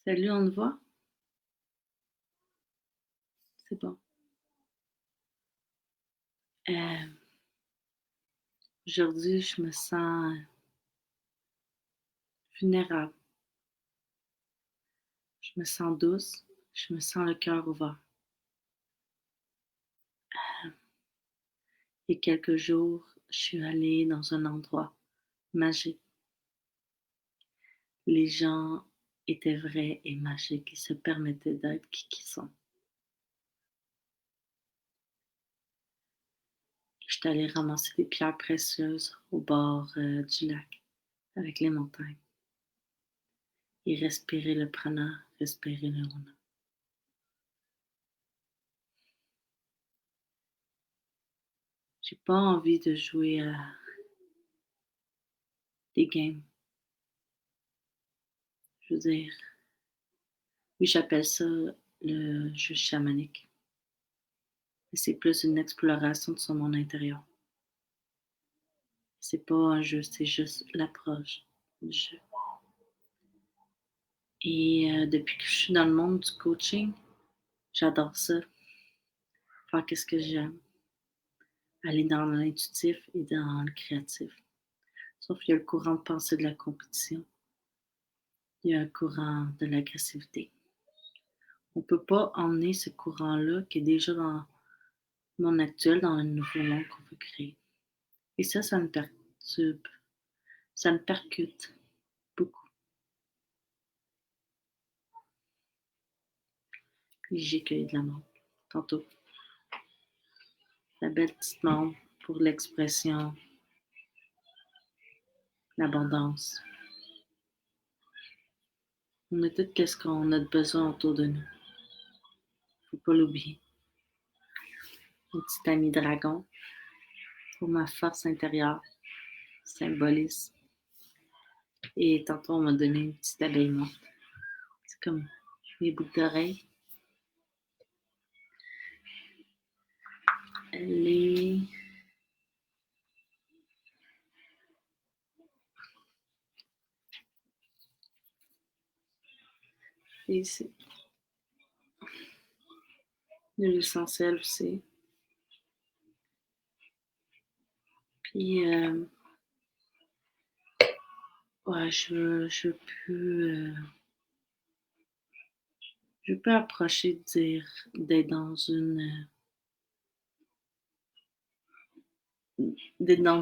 Salut, on te voit? C'est bon. Euh, Aujourd'hui, je me sens vulnérable. Je me sens douce. Je me sens le cœur ouvert. Il y a quelques jours, je suis allée dans un endroit magique. Les gens étaient vrais et magiques. Ils se permettaient d'être qui sont. Je suis allée ramasser des pierres précieuses au bord du lac avec les montagnes et respirer le prana, respirer le rona. J'ai pas envie de jouer à des games. Je veux dire, oui, j'appelle ça le jeu chamanique. Mais c'est plus une exploration de son monde intérieur. C'est pas un jeu, c'est juste l'approche du jeu. Et depuis que je suis dans le monde du coaching, j'adore ça. Faire qu'est-ce que j'aime. Aller dans l'intuitif et dans le créatif. Sauf qu'il y a le courant de pensée de la compétition. Il y a un courant de l'agressivité. On ne peut pas emmener ce courant-là qui est déjà dans le monde actuel, dans le nouveau monde qu'on veut créer. Et ça me perturbe. Ça me percute beaucoup. Puis j'ai cueilli de la menthe tantôt. La belle petite menthe pour l'expression, l'abondance. On a tout ce qu'on a de besoin autour de nous. Faut pas l'oublier. Mon petit ami dragon pour ma force intérieure, symbolise. Et tantôt, on m'a donné une petite abeille morte. C'est comme mes boucles d'oreilles. Elle est... ici. De l'essentiel aussi. Puis, ouais, je peux approcher de dire d'être dans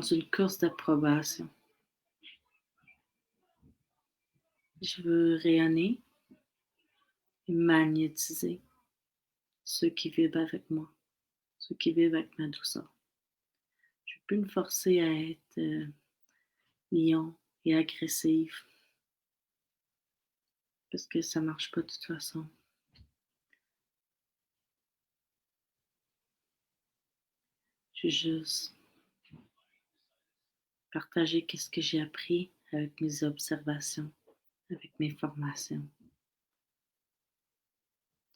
une course d'approbation. Je veux rayonner et magnétiser ceux qui vivent avec moi, ceux qui vivent avec ma douceur. Je peux me forcer à être lion et agressive parce que ça marche pas de toute façon. Je veux juste partager ce que j'ai appris avec mes observations, avec mes formations.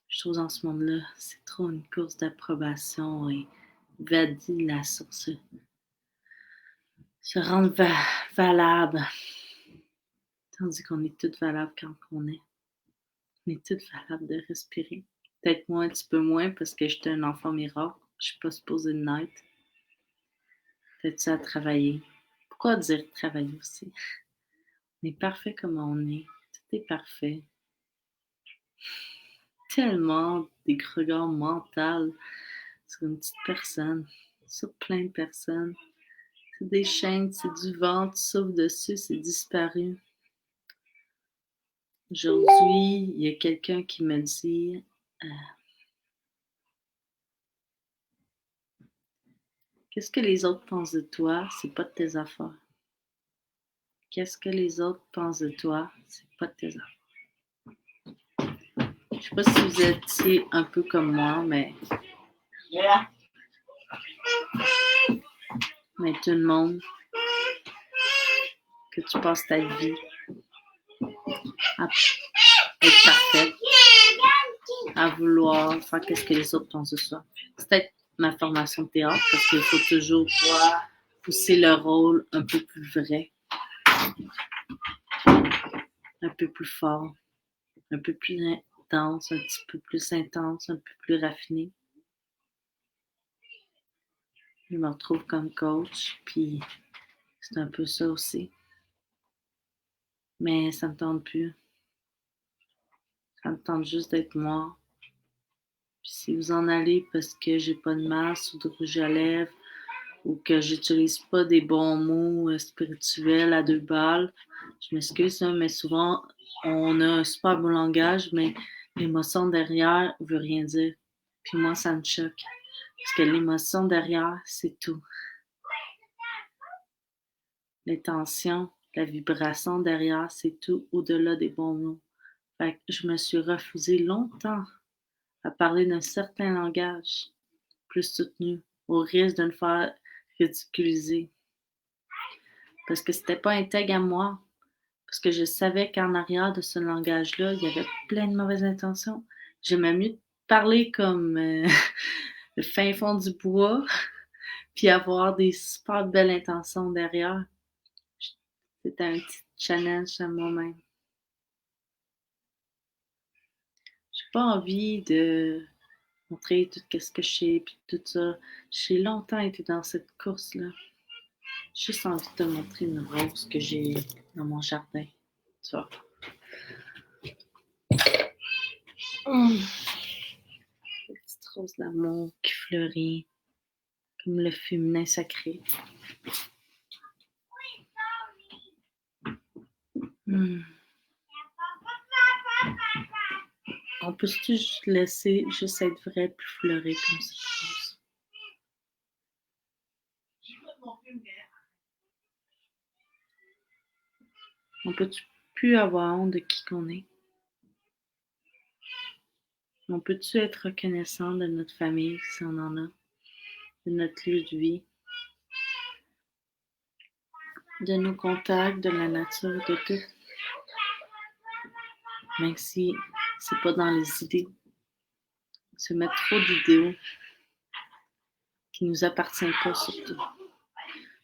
Je trouve dans ce monde-là, c'est trop une course d'approbation et validation, se rendre valable. Tandis qu'on est toutes valables quand on est. On est toutes valables de respirer. Peut-être moi un petit peu moins parce que j'étais un enfant miracle. Je suis pas supposée de naître. Peut-être ça à travailler. Pourquoi dire travailler aussi? On est parfait comme on est. Tout est parfait. Tellement des regards mentaux sur une petite personne, sur plein de personnes. C'est des chaînes, c'est du vent, tu souffles dessus, c'est disparu. Aujourd'hui, il y a quelqu'un qui me dit qu'est-ce que les autres pensent de toi, c'est pas de tes affaires. Qu'est-ce que les autres pensent de toi, c'est pas de tes affaires. Je sais pas si vous étiez un peu comme moi, mais tout le monde, que tu passes ta vie à être parfaite, à vouloir faire qu'est-ce que les autres pensent de soi. C'est peut-être ma formation de théâtre parce qu'il faut toujours pousser le rôle un peu plus vrai, un peu plus fort. un peu plus intense, un petit peu plus intense, un peu plus raffiné. Je me retrouve comme coach, puis c'est un peu ça aussi. Mais ça me tente plus. Ça me tente juste d'être moi. Puis si vous en allez parce que j'ai pas de masque ou de rouge à lèvres ou que j'utilise pas des bons mots spirituels à 2 balles, je m'excuse, hein, mais souvent on a un super beau langage, mais l'émotion derrière veut rien dire. Puis moi, ça me choque. Parce que l'émotion derrière, c'est tout. L'intention, la vibration derrière, c'est tout au-delà des bons mots. Fait que je me suis refusée longtemps à parler d'un certain langage plus soutenu, au risque de me faire ridiculiser. Parce que c'était pas intègre à moi. Parce que je savais qu'en arrière de ce langage-là, il y avait plein de mauvaises intentions. J'aimais mieux parler comme le fin fond du bois, puis avoir des super belles intentions derrière. C'était un petit challenge à moi-même. J'ai pas envie de montrer tout ce que je sais, puis tout ça. J'ai longtemps été dans cette course-là. J'ai juste envie de te montrer une rose que j'ai dans mon jardin. Tu vois. Une petite rose d'amour qui fleurit comme le féminin sacré. On peut-tu juste laisser juste être vrai puis fleurir comme cette rose? On peut-tu plus avoir honte de qui qu'on est? On peut-tu être reconnaissant de notre famille, si on en a, de notre lieu de vie, de nos contacts, de la nature, de tout? Même si c'est pas dans les idées. Se mettre trop d'idéaux qui nous appartiennent pas surtout.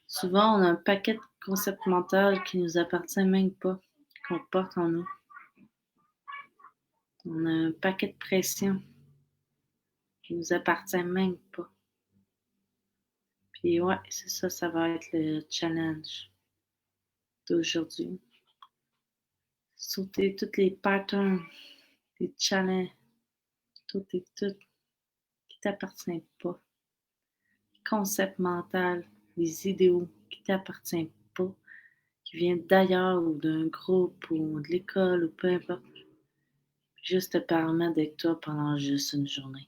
Souvent, on a un paquet de concepts mentaux qui nous appartient même pas, qu'on porte en nous. On a un paquet de pression qui nous appartient même pas. Puis ouais, c'est ça, ça va être le challenge d'aujourd'hui. Sauter tous les patterns, les challenges, tout et tout qui t'appartiennent pas. Les concepts mentaux, les idéaux qui t'appartiennent pas, qui viennent d'ailleurs ou d'un groupe ou de l'école ou peu importe. Juste te permettre d'être toi pendant juste une journée.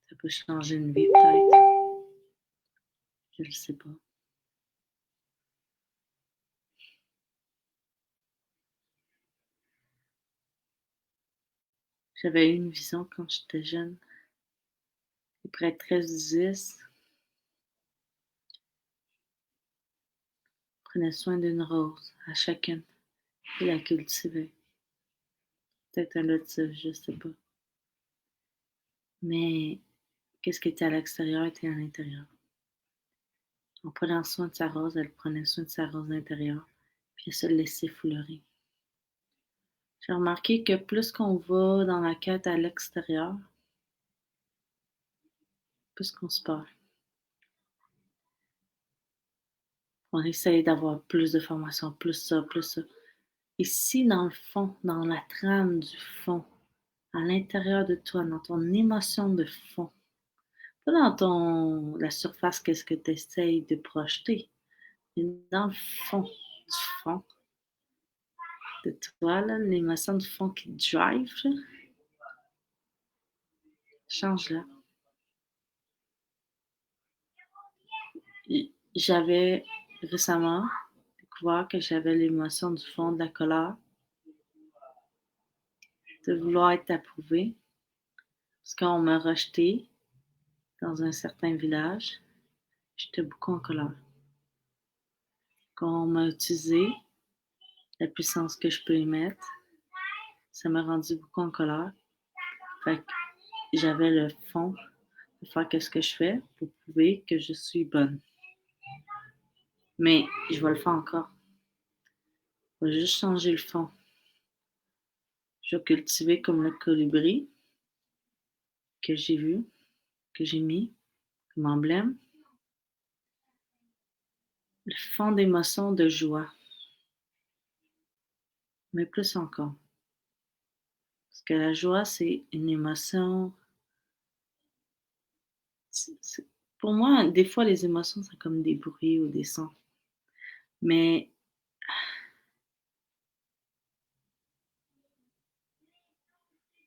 Ça peut changer une vie peut-être. Je le sais pas. J'avais eu une vision quand j'étais jeune. Les prêtresses disaient, prenait soin d'une rose à chacune et la cultivait. Peut-être un lotus, je sais pas. Mais qu'est-ce qui était à l'extérieur était à l'intérieur. En prenant soin de sa rose, elle prenait soin de sa rose intérieure, puis elle se laissait fleurir. J'ai remarqué que plus qu'on va dans la quête à l'extérieur, plus qu'on se perd. On essaye d'avoir plus de formations, plus ça, plus ça. Et si dans le fond, dans la trame du fond, à l'intérieur de toi, dans ton émotion de fond, pas dans la surface, qu'est-ce que tu essayes de projeter, mais dans le fond de toi, l'émotion de fond qui te drive, là, change-la. J'avais récemment découvert que j'avais l'émotion du fond de la colère, de vouloir être approuvée, parce qu'on m'a rejeté dans un certain village, j'étais beaucoup en colère. Quand on m'a utilisé, la puissance que je peux émettre, ça m'a rendu beaucoup en colère. Fait que j'avais le fond de faire ce que je fais pour prouver que je suis bonne. Mais je vais le faire encore. Je vais juste changer le fond. Je vais cultiver comme le colibri que j'ai vu, que j'ai mis comme emblème, le fond d'émotion de joie, mais plus encore. Parce que la joie, c'est une émotion. Pour moi, des fois, les émotions, c'est comme des bruits ou des sons. Mais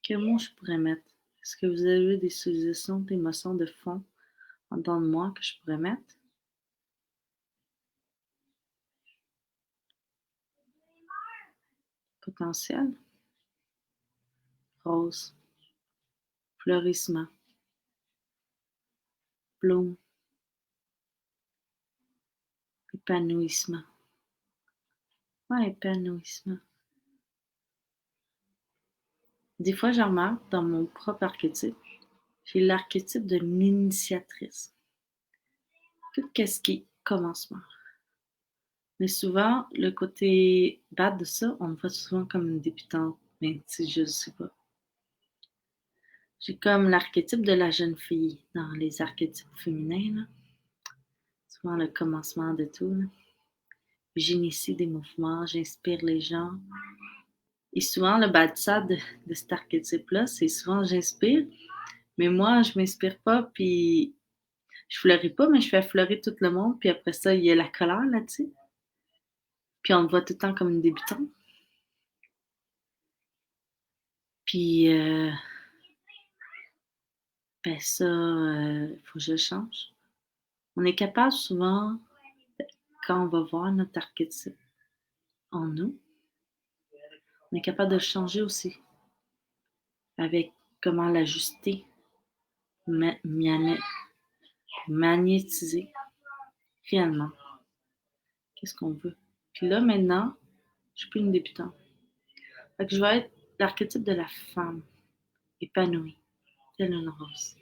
quel mot je pourrais mettre? Est-ce que vous avez des suggestions d'émotions de fond en dedans de moi que je pourrais mettre? Potentiel, rose, fleurissement, bloom, épanouissement. Ouais, épanouissement. Des fois, je remarque dans mon propre archétype, j'ai l'archétype de l'initiatrice. Tout ce qui est commencement. Mais souvent, le côté bad de ça, on me voit souvent comme une débutante. Mais tu sais, je sais pas. J'ai comme l'archétype de la jeune fille dans les archétypes féminins, là. Souvent le commencement de tout, là. J'initie des mouvements, j'inspire les gens. Et souvent, le bad side de cet archétype-là, c'est souvent j'inspire, mais moi, je m'inspire pas, puis je fleuris pas, mais je fais fleurir tout le monde, puis après ça, il y a la colère là-dessus. Puis on me voit tout le temps comme une débutante. Puis, ben ça, faut que je le change. On est capable souvent, quand on va voir notre archétype en nous, on est capable de le changer aussi avec comment l'ajuster, magnétiser réellement. Qu'est-ce qu'on veut? Puis là, maintenant, je suis plus une débutante. Fait que je vais être l'archétype de la femme épanouie, telle une rose.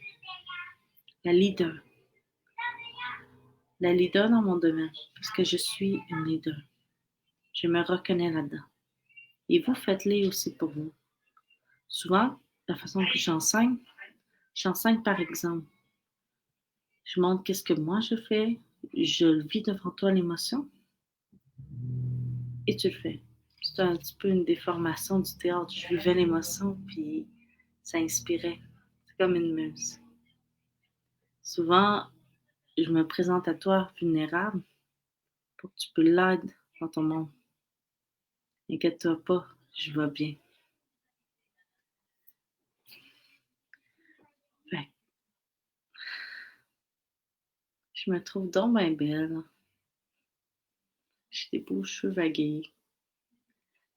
La leader. La leader dans mon domaine, parce que je suis une leader. Je me reconnais là-dedans. Et vous, faites-les aussi pour vous. Souvent, la façon que j'enseigne par exemple. Je montre qu'est-ce que moi je fais, je le vis devant toi l'émotion, et tu le fais. C'est un petit peu une déformation du théâtre. Je vivais l'émotion, puis ça inspirait. C'est comme une muse. Souvent, je me présente à toi vulnérable pour que tu peux l'aider dans ton monde. Inquiète-toi pas, je vais bien. Fait je me trouve donc bien belle. J'ai des beaux cheveux vagués.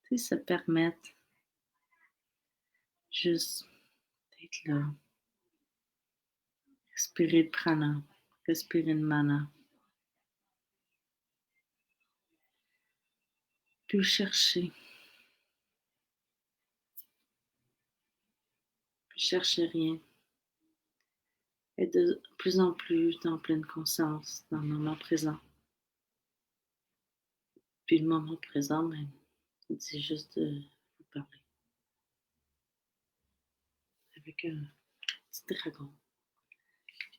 Tu sais, ça permet juste d'être là. Respirer de prana, respirer de mana. Plus chercher, plus chercher rien. Être de plus en plus dans pleine conscience, dans le moment présent. Puis le moment présent, ben, c'est juste de vous parler. Avec un petit dragon,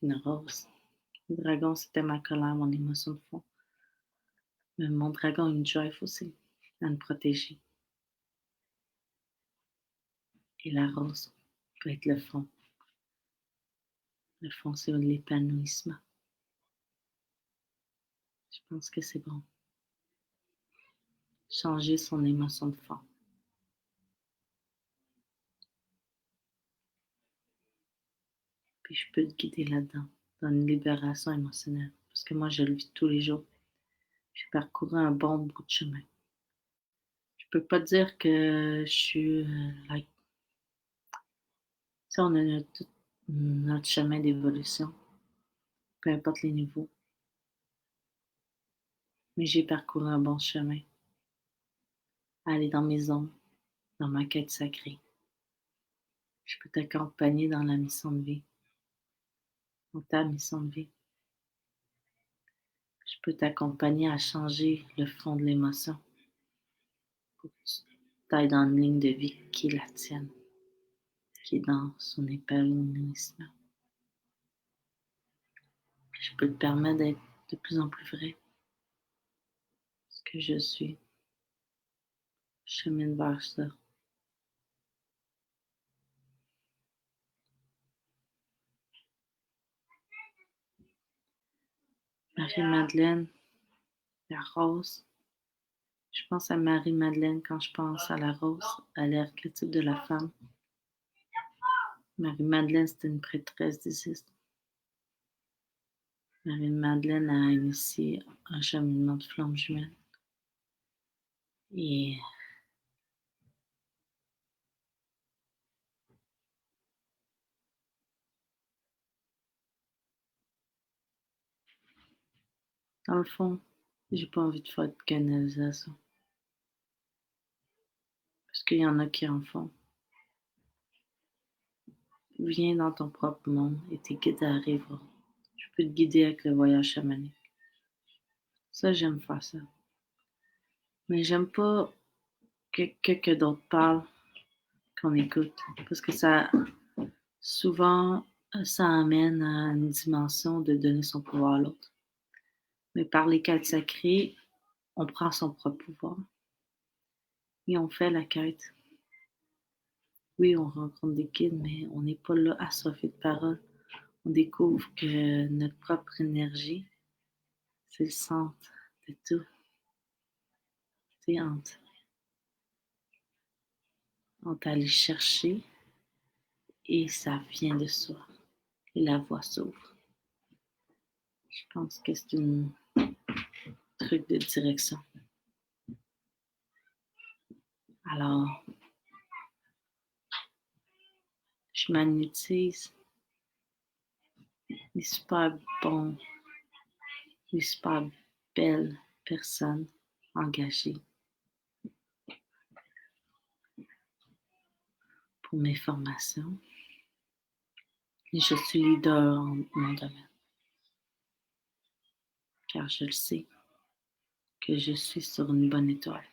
une rose. Le dragon, c'était ma colère, mon émotion de fond. Mais mon dragon a une joie aussi, à me protéger. Et la rose peut être le fond. Le fond, c'est l'épanouissement. Je pense que c'est bon. Changer son émotion de fond. Puis je peux te guider là-dedans, dans une libération émotionnelle. Parce que moi, je le vis tous les jours. J'ai parcouru un bon bout de chemin. Je peux pas dire que je suis like. Ça, on a tout notre chemin d'évolution, peu importe les niveaux. Mais j'ai parcouru un bon chemin. Aller dans mes ombres, dans ma quête sacrée. Je peux t'accompagner dans la mission de vie, dans ta mission de vie. Je peux t'accompagner à changer le fond de l'émotion t'aille dans une ligne de vie qui est la tienne, qui est dans son épanouissement. Je peux te permettre d'être de plus en plus vrai. Ce que je suis, je chemine vers ça. Marie-Madeleine, la rose. Je pense à Marie-Madeleine quand je pense à la rose, à l'archétype de la femme. Marie-Madeleine, c'était une prêtresse d'Isis. Marie-Madeleine a initié un cheminement de flamme jumelle. Et dans le fond, j'ai pas envie de faire de canalisation. Parce qu'il y en a qui en font. Viens dans ton propre monde et tes guides arriveront. Je peux te guider avec le voyage chamanique. Ça, j'aime faire ça. Mais j'aime pas que quelqu'un d'autre parle, qu'on écoute. Parce que souvent, ça amène à une dimension de donner son pouvoir à l'autre. Mais par les quêtes sacrées, on prend son propre pouvoir et on fait la quête. Oui, on rencontre des guides, mais on n'est pas là assoiffé de paroles. On découvre que notre propre énergie, c'est le centre de tout. C'est on aller chercher et ça vient de soi. Et la voie s'ouvre. Je pense que c'est un truc de direction. Alors, je magnétise les super bons, les super belles personnes engagées pour mes formations. Et je suis leader en mon domaine. Car je le sais que je suis sur une bonne étoile.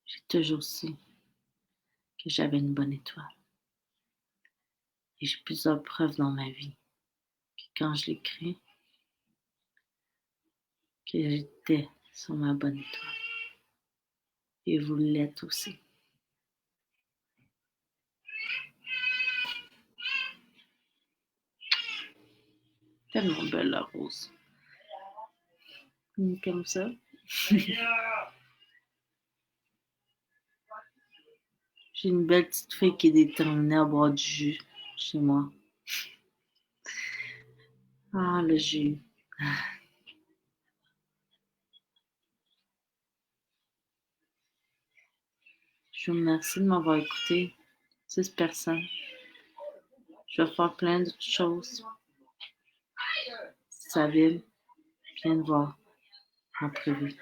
J'ai toujours su que j'avais une bonne étoile. Et j'ai plusieurs preuves dans ma vie que quand je l'écris, que j'étais sur ma bonne étoile. Et vous l'êtes aussi. Tellement belle la rose. Comme ça. J'ai une belle petite fille qui est déterminée à boire du jus chez moi. Ah, le jus. Je vous remercie de m'avoir écouté. 6 personnes. Je vais faire plein d'autres choses. Si ça vibre, viens me voir en privé.